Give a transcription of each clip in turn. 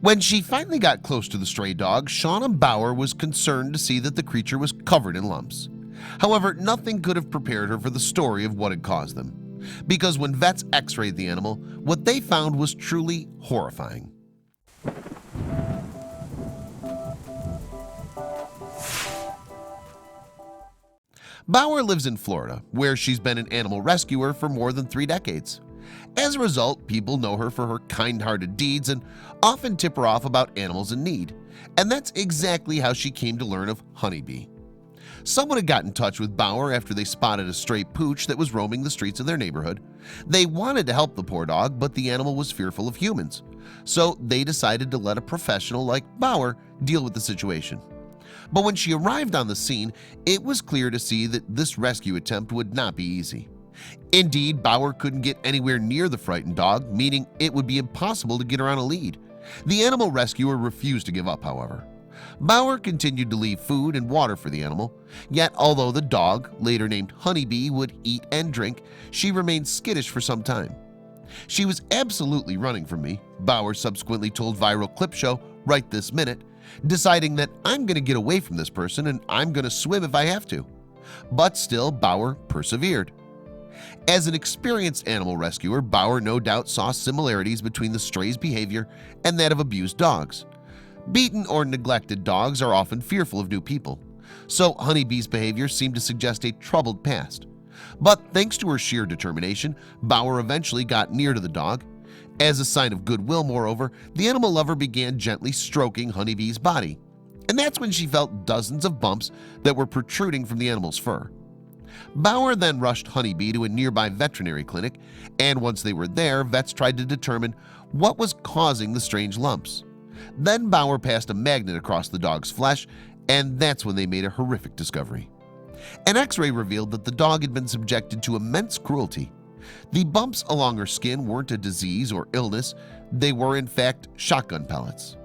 When she finally got close to the stray dog, Shauna Bauer was concerned to see that the creature was covered in lumps. However, nothing could have prepared her for the story of what had caused them, because when vets x-rayed the animal, what they found was truly horrifying. Bauer lives in Florida, where she's been an animal rescuer for more than 3 decades. As a result, people know her for her kind-hearted deeds and often tip her off about animals in need. And that's exactly how she came to learn of Honeybee. Someone had got in touch with Bauer after they spotted a stray pooch that was roaming the streets of their neighborhood. They wanted to help the poor dog, but the animal was fearful of humans. So they decided to let a professional like Bauer deal with the situation. But when she arrived on the scene, it was clear to see that this rescue attempt would not be easy. Indeed, Bauer couldn't get anywhere near the frightened dog, meaning it would be impossible to get her on a lead. The animal rescuer refused to give up, however. Bauer continued to leave food and water for the animal, yet although the dog, later named Honeybee, would eat and drink, she remained skittish for some time. "She was absolutely running from me," Bauer subsequently told viral clip show Right This Minute, deciding that "I'm going to get away from this person and I'm going to swim if I have to." But still, Bauer persevered. As an experienced animal rescuer, Bauer no doubt saw similarities between the stray's behavior and that of abused dogs. Beaten or neglected dogs are often fearful of new people, so Honeybee's behavior seemed to suggest a troubled past. But thanks to her sheer determination, Bauer eventually got near to the dog. As a sign of goodwill, moreover, the animal lover began gently stroking Honeybee's body, and that's when she felt dozens of bumps that were protruding from the animal's fur. Bauer then rushed Honeybee to a nearby veterinary clinic, and once they were there, vets tried to determine what was causing the strange lumps. Then Bauer passed a magnet across the dog's flesh, and that's when they made a horrific discovery. An x-ray revealed that the dog had been subjected to immense cruelty. The bumps along her skin weren't a disease or illness, they were in fact shotgun pellets.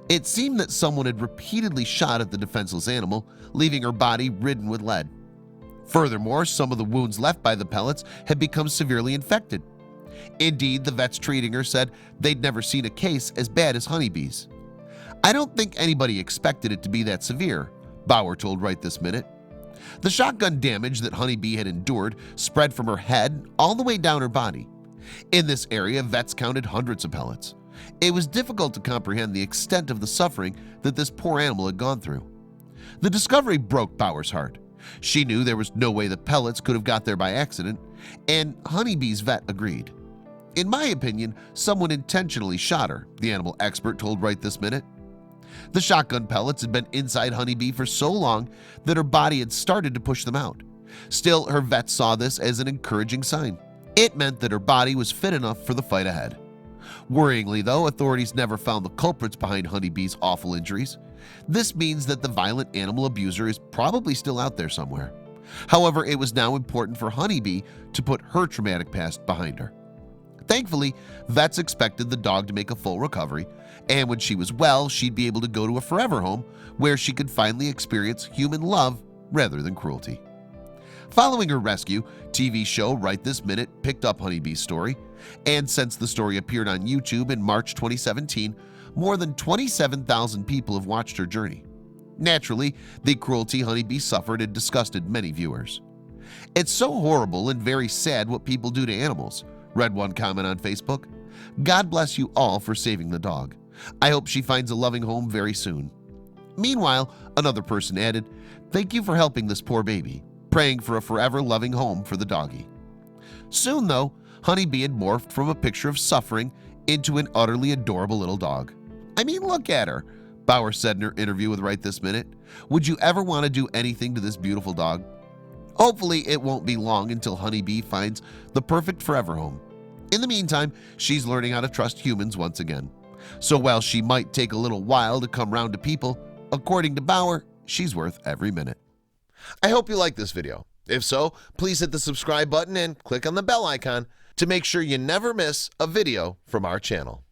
It seemed that someone had repeatedly shot at the defenseless animal, leaving her body ridden with lead. Furthermore, some of the wounds left by the pellets had become severely infected. Indeed, the vets treating her said they'd never seen a case as bad as Honeybee's. "I don't think anybody expected it to be that severe," Bauer told Right This Minute. The shotgun damage that Honeybee had endured spread from her head all the way down her body. In this area, vets counted hundreds of pellets. It was difficult to comprehend the extent of the suffering that this poor animal had gone through. The discovery broke Bauer's heart. She knew there was no way the pellets could have got there by accident, and Honeybee's vet agreed. "In my opinion, someone intentionally shot her," the animal expert told Right This Minute. The shotgun pellets had been inside Honeybee for so long that her body had started to push them out. Still, her vet saw this as an encouraging sign. It meant that her body was fit enough for the fight ahead. Worryingly, though, authorities never found the culprits behind Honeybee's awful injuries. This means that the violent animal abuser is probably still out there somewhere. However, it was now important for Honeybee to put her traumatic past behind her. Thankfully, vets expected the dog to make a full recovery, and when she was well, she'd be able to go to a forever home where she could finally experience human love rather than cruelty. Following her rescue, TV show Right This Minute picked up Honeybee's story, and since the story appeared on YouTube in March 2017, more than 27,000 people have watched her journey. Naturally, the cruelty Honeybee suffered had disgusted many viewers. "It's so horrible and very sad what people do to animals," read one comment on Facebook. "God bless you all for saving the dog. I hope she finds a loving home very soon." Meanwhile, another person added, "Thank you for helping this poor baby. Praying for a forever loving home for the doggy." Soon, though, Honeybee had morphed from a picture of suffering into an utterly adorable little dog. "I mean, look at her," Bauer said in her interview with Right This Minute. "Would you ever want to do anything to this beautiful dog?" Hopefully, it won't be long until Honeybee finds the perfect forever home. In the meantime, she's learning how to trust humans once again. So while she might take a little while to come round to people, according to Bauer, she's worth every minute. I hope you like this video. If so, please hit the subscribe button and click on the bell icon to make sure you never miss a video from our channel.